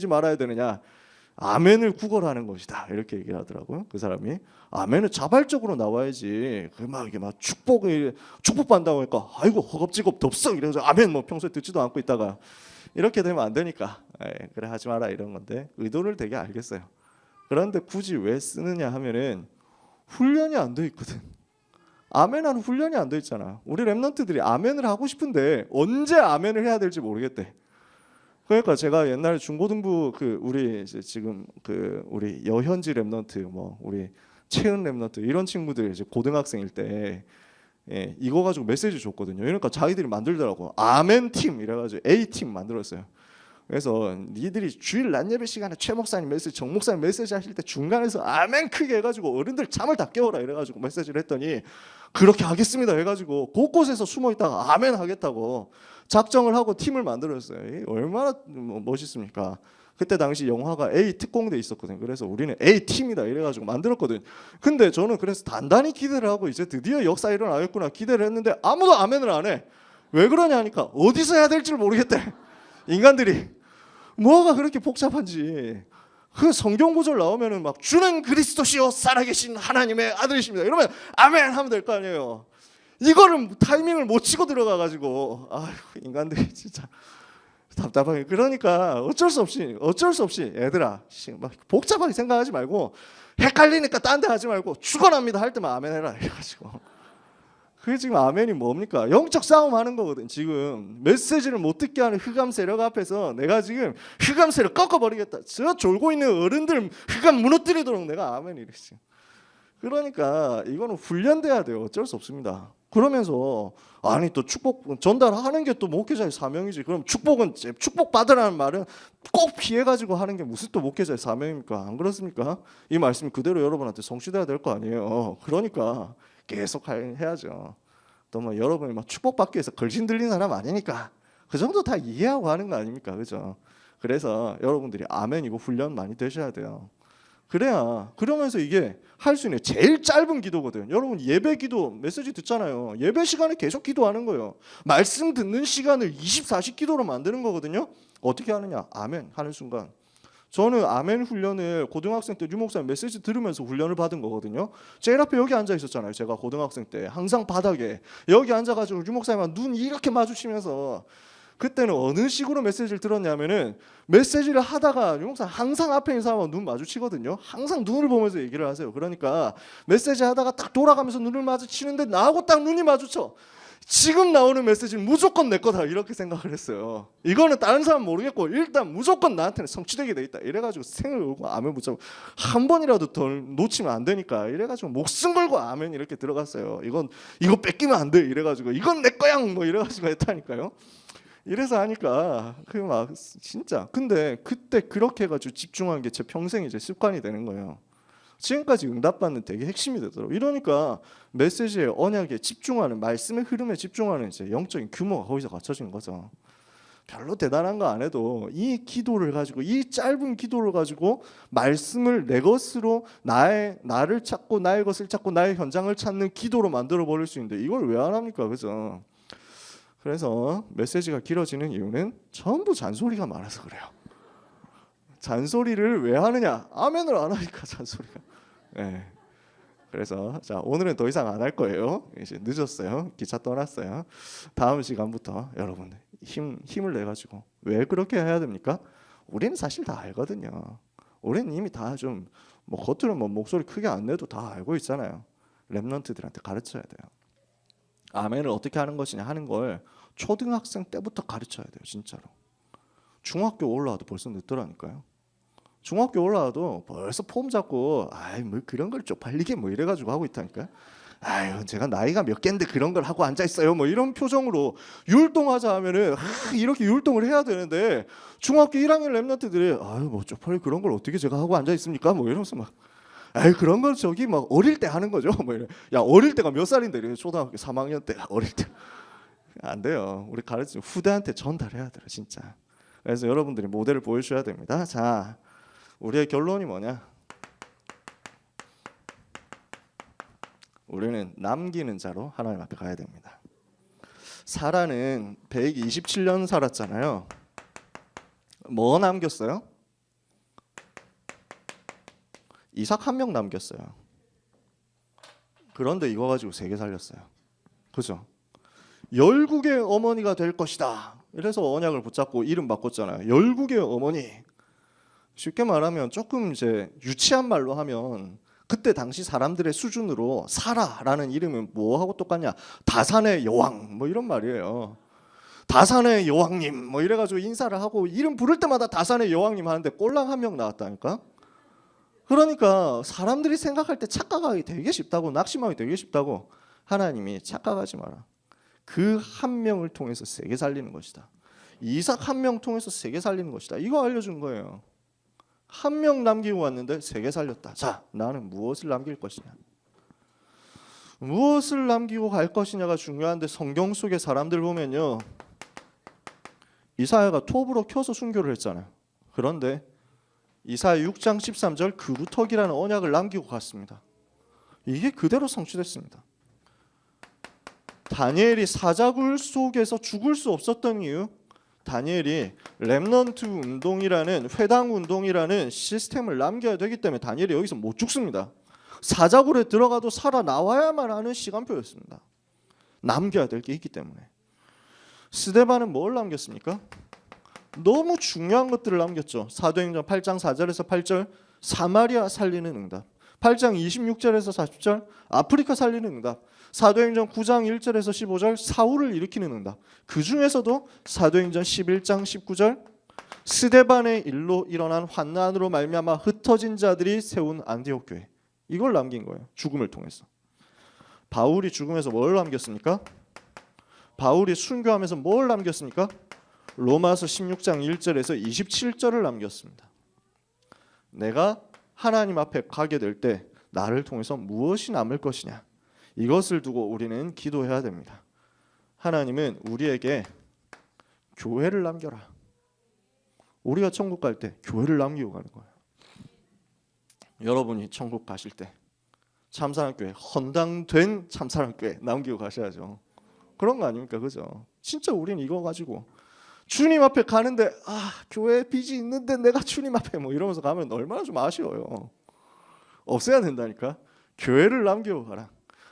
말아야 되느냐? 아멘을 구걸하는 것이다, 이렇게 얘기를 하더라고요. 그 사람이 아멘은 자발적으로 나와야지. 이게 막 축복받는다고 하니까 아이고 허겁지겁 덥석 이러면서 아멘 뭐 평소에 듣지도 않고 있다가 이렇게 되면 안 되니까 그래 하지 마라, 이런 건데 의도를 되게 알겠어요. 그런데 굳이 왜 쓰느냐 하면은 훈련이 안 돼 있거든. 아멘하는 훈련이 안 돼 있잖아. 우리 랩런트들이 아멘을 하고 싶은데 언제 아멘을 해야 될지 모르겠대. 그러니까 제가 옛날에 중고등부 우리 이제 지금 우리 여현지 랩런트, 뭐 우리 채은 랩런트 이런 친구들 이제 고등학생일 때 이거 가지고 메시지 줬거든요. 그러니까 자기들이 만들더라고. 아멘 팀 이래가지고 A 팀 만들었어요. 그래서 니들이 주일 낮 예배 시간에 최 목사님 메시지, 정 목사님 메시지 하실 때 중간에서 아멘 크게 해가지고 어른들 잠을 다 깨워라 이래가지고 메시지를 했더니 그렇게 하겠습니다 해가지고 곳곳에서 숨어 있다가 아멘 하겠다고 작정을 하고 팀을 만들었어요. 얼마나 멋있습니까? 그때 당시 영화가 A 특공대 있었거든요. 그래서 우리는 A 팀이다 이래가지고 만들었거든요. 근데 저는 그래서 단단히 기대를 하고 이제 드디어 역사 일어나겠구나 기대를 했는데 아무도 아멘을 안 해. 왜 그러냐 하니까 어디서 해야 될지 모르겠대. 인간들이 뭐가 그렇게 복잡한지. 그 성경 구절 나오면은 막 주는 그리스도시요 살아계신 하나님의 아들이십니다. 이러면 아멘 하면 될 거 아니에요. 이거를 타이밍을 못 치고 들어가가지고 아휴 인간들이 진짜 답답하게. 그러니까 어쩔 수 없이 얘들아 막 복잡하게 생각하지 말고 헷갈리니까 딴 데 하지 말고 축원합니다 할 때만 아멘 해라 이래가지고. 그게 지금 아멘이 뭡니까? 영적 싸움 하는 거거든. 지금 메시지를 못 듣게 하는 흑암 세력 앞에서 내가 지금 흑암 세력 꺾어버리겠다. 저 졸고 있는 어른들 흑암 무너뜨리도록 내가 아멘 이랬지. 그러니까 이거는 훈련돼야 돼요. 어쩔 수 없습니다. 그러면서 아니 또 축복 전달하는 게 또 목회자의 사명이지. 그럼 축복 받으라는 말은 꼭 피해가지고 하는 게 무슨 또 목회자의 사명입니까? 안 그렇습니까? 이 말씀이 그대로 여러분한테 성취돼야 될 거 아니에요. 그러니까 계속 해야죠. 또 뭐 여러분이 막 축복받기 위해서 걸신 들린 사람 아니니까 그 정도 다 이해하고 하는 거 아닙니까? 그죠? 그래서 여러분들이 아멘이고 훈련 많이 되셔야 돼요. 그래야 그러면서 이게 할 수 있는 제일 짧은 기도거든. 여러분 예배 기도 메시지 듣잖아요. 예배 시간에 계속 기도하는 거예요. 말씀 듣는 시간을 24시 기도로 만드는 거거든요. 어떻게 하느냐? 아멘 하는 순간. 저는 아멘 훈련을 고등학생 때 유목사님 메시지 들으면서 훈련을 받은 거거든요. 제일 앞에 여기 앉아 있었잖아요. 제가 고등학생 때 항상 바닥에 여기 앉아가지고 유목사님과 눈 이렇게 마주치면서 그때는 어느 식으로 메시지를 들었냐면은 메시지를 하다가 유목사님 항상 앞에 있는 사람과 눈 마주치거든요. 항상 눈을 보면서 얘기를 하세요. 그러니까 메시지 하다가 딱 돌아가면서 눈을 마주치는데 나하고 딱 눈이 마주쳐. 지금 나오는 메시지는 무조건 내 거다 이렇게 생각을 했어요. 이거는 다른 사람 모르겠고 일단 무조건 나한테는 성취되게 돼 있다. 이래가지고 생을 걸고 아멘 붙잡고 한 번이라도 더 놓치면 안 되니까 이래가지고 목숨 걸고 아멘 이렇게 들어갔어요. 이거 뺏기면 안 돼 이래가지고 이건 내 거야 뭐 이래가지고 했다니까요. 이래서 하니까 그 막 진짜 근데 그때 그렇게 해가지고 집중한 게 제 평생 이제 습관이 되는 거예요. 지금까지 응답받는 되게 핵심이 되더라고요. 이러니까 메시지의 언약에 집중하는 말씀의 흐름에 집중하는 이제 영적인 규모가 거기서 갖춰진 거죠. 별로 대단한 거 안 해도 이 기도를 가지고 이 짧은 기도를 가지고 말씀을 내 것으로 나를 찾고 나의 것을 찾고 나의 현장을 찾는 기도로 만들어 버릴 수 있는데 이걸 왜 안 합니까? 그죠? 그래서 메시지가 길어지는 이유는 전부 잔소리가 많아서 그래요. 잔소리를 왜 하느냐? 아멘을 안 하니까 잔소리가. 네. 그래서 자 오늘은 더 이상 안 할 거예요. 이제 늦었어요. 기차 떠났어요. 다음 시간부터 여러분 힘을 내 가지고 왜 그렇게 해야 됩니까? 우리는 사실 다 알거든요. 우리는 이미 다 좀 뭐 겉으로 뭐 목소리 크게 안 내도 다 알고 있잖아요. 렘넌트들한테 가르쳐야 돼요. 아멘을 어떻게 하는 것이냐 하는 걸 초등학생 때부터 가르쳐야 돼요. 진짜로. 중학교 올라와도 벌써 늦더라니까요. 중학교 올라와도 벌써 폼 잡고 아이 뭐 그런 걸 쪽팔리게 뭐 이래가지고 하고 있다니까요. 아유 제가 나이가 몇 갠데 그런 걸 하고 앉아 있어요. 뭐 이런 표정으로 율동하자 하면은 이렇게 율동을 해야 되는데 중학교 1학년 랩런트들이 아유 뭐 쪽팔리 그런 걸 어떻게 제가 하고 앉아 있습니까? 뭐 이러면서 막 아이 그런 걸 저기 막 어릴 때 하는 거죠. 뭐 이래. 야 어릴 때가 몇 살인데 이래. 초등학교 3학년 때 어릴 때 안 돼요. 우리 가르치면 후대한테 전달해야 돼요. 진짜. 그래서 여러분들이 모델을 보여줘야 됩니다. 자 우리의 결론이 뭐냐? 우리는 남기는 자로 하나님 앞에 가야 됩니다. 사라는 127년 살았잖아요. 뭐 남겼어요? 이삭 한 명 남겼어요. 그런데 이거 가지고 3개 살렸어요. 그죠? 열국의 어머니가 될 것이다. 이래서 언약을 붙잡고 이름 바꿨잖아요. 열국의 어머니. 쉽게 말하면 조금 이제 유치한 말로 하면 그때 당시 사람들의 수준으로 사라라는 이름은 뭐하고 똑같냐? 다산의 여왕 뭐 이런 말이에요. 다산의 여왕님 뭐 이래가지고 인사를 하고 이름 부를 때마다 다산의 여왕님 하는데 꼴랑 한 명 나왔다니까. 그러니까 사람들이 생각할 때 착각하기 되게 쉽다고 낙심하기 되게 쉽다고 하나님이 착각하지 마라. 그 한 명을 통해서 세계 살리는 것이다. 이삭 한 명 통해서 세계 살리는 것이다. 이거 알려준 거예요. 한 명 남기고 왔는데 세계 살렸다. 자, 나는 무엇을 남길 것이냐? 무엇을 남기고 갈 것이냐가 중요한데 성경 속의 사람들 보면요, 이사야가 톱으로 켜서 순교를 했잖아요. 그런데 이사야 6장 13절 그루터기라는 언약을 남기고 갔습니다. 이게 그대로 성취됐습니다. 다니엘이 사자굴 속에서 죽을 수 없었던 이유, 다니엘이 렘넌트 운동이라는 회당 운동이라는 시스템을 남겨야 되기 때문에 다니엘이 여기서 못 죽습니다. 사자굴에 들어가도 살아나와야만 하는 시간표였습니다. 남겨야 될 게 있기 때문에. 스데반은 뭘 남겼습니까? 너무 중요한 것들을 남겼죠. 사도행전 8장 4절에서 8절 사마리아 살리는 응답, 8장 26절에서 40절 아프리카 살리는 응답, 사도행전 9장 1절에서 15절 사울을 일으키는 응답, 그 중에서도 사도행전 11장 19절 스데반의 일로 일어난 환난으로 말미암아 흩어진 자들이 세운 안디옥 교회, 이걸 남긴 거예요. 죽음을 통해서. 바울이 죽으면서 뭘 남겼습니까? 바울이 순교하면서 뭘 남겼습니까? 로마서 16장 1절에서 27절을 남겼습니다. 내가 하나님 앞에 가게 될 때 나를 통해서 무엇이 남을 것이냐, 이것을 두고 우리는 기도해야 됩니다. 하나님은 우리에게 교회를 남겨라. 우리가 천국 갈 때 교회를 남기고 가는 거예요. 여러분이 천국 가실 때 참사랑교회, 헌당된 참사랑교회 남기고 가셔야죠. 그런 거 아닙니까? 그죠? 진짜 우리는 이거 가지고 주님 앞에 가는데 교회에 빚이 있는데 내가 주님 앞에 뭐 이러면서 가면 얼마나 좀 아쉬워요. 없애야 된다니까. 교회를 남기고 가라.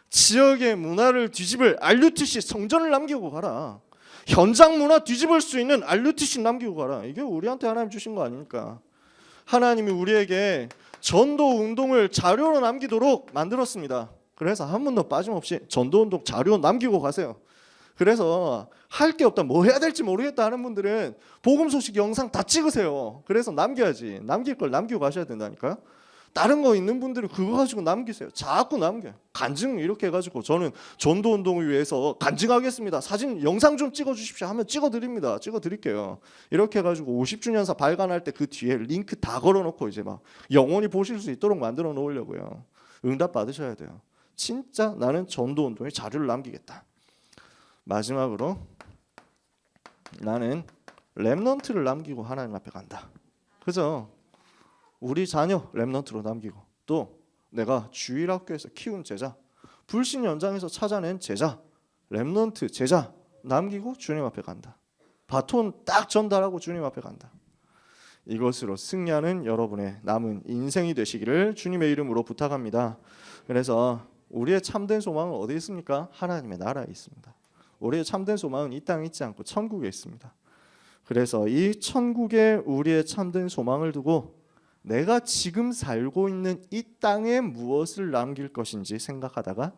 지역의 문화를 뒤집을 RUTC 성전을 남기고 가라. 현장 문화 뒤집을 수 있는 RUTC 남기고 가라. 이게 우리한테 하나님 주신 거 아닙니까? 하나님이 우리에게 전도 운동을 자료로 남기도록 만들었습니다. 그래서 한 번도 빠짐없이 전도 운동 자료 남기고 가세요. 그래서 할 게 없다, 뭐 해야 될지 모르겠다 하는 분들은 복음 소식 영상 다 찍으세요. 그래서 남겨야지. 남길 걸 남기고 가셔야 된다니까요. 다른 거 있는 분들은 그거 가지고 남기세요. 자꾸 남겨요. 간증 이렇게 해가지고 저는 전도 운동을 위해서 간증하겠습니다. 사진 영상 좀 찍어주십시오 하면 찍어드립니다. 찍어드릴게요. 이렇게 해가지고 50주년사 발간할 때 그 뒤에 링크 다 걸어놓고 이제 막 영원히 보실 수 있도록 만들어 놓으려고요. 응답 받으셔야 돼요. 진짜 나는 전도 운동에 자료를 남기겠다. 마지막으로 나는 렘넌트를 남기고 하나님 앞에 간다. 그죠? 우리 자녀 렘넌트로 남기고, 또 내가 주일학교에서 키운 제자, 불신 연장에서 찾아낸 제자, 렘넌트 제자 남기고 주님 앞에 간다. 바톤 딱 전달하고 주님 앞에 간다. 이것으로 승리하는 여러분의 남은 인생이 되시기를 주님의 이름으로 부탁합니다. 그래서 우리의 참된 소망은 어디에 있습니까? 하나님의 나라에 있습니다. 우리의 참된 소망은 이 땅에 있지 않고 천국에 있습니다. 그래서 이 천국에 우리의 참된 소망을 두고 내가 지금 살고 있는 이 땅에 무엇을 남길 것인지 생각하다가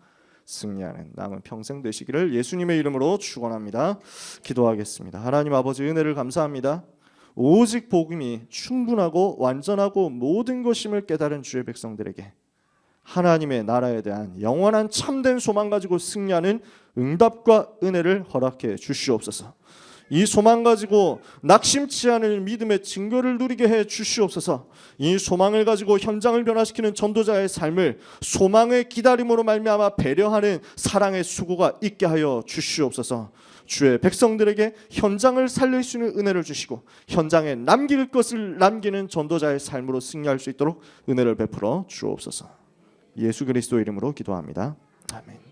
승리하는 남은 평생 되시기를 예수님의 이름으로 축원합니다. 기도하겠습니다. 하나님 아버지, 은혜를 감사합니다. 오직 복음이 충분하고 완전하고 모든 것임을 깨달은 주의 백성들에게 하나님의 나라에 대한 영원한 참된 소망 가지고 승리하는 응답과 은혜를 허락해 주시옵소서. 이 소망 가지고 낙심치 않을 믿음의 증거를 누리게 해 주시옵소서. 이 소망을 가지고 현장을 변화시키는 전도자의 삶을 소망의 기다림으로 말미암아 배려하는 사랑의 수고가 있게 하여 주시옵소서. 주의 백성들에게 현장을 살릴 수 있는 은혜를 주시고 현장에 남길 것을 남기는 전도자의 삶으로 승리할 수 있도록 은혜를 베풀어 주옵소서. 예수 그리스도 이름으로 기도합니다. 아멘.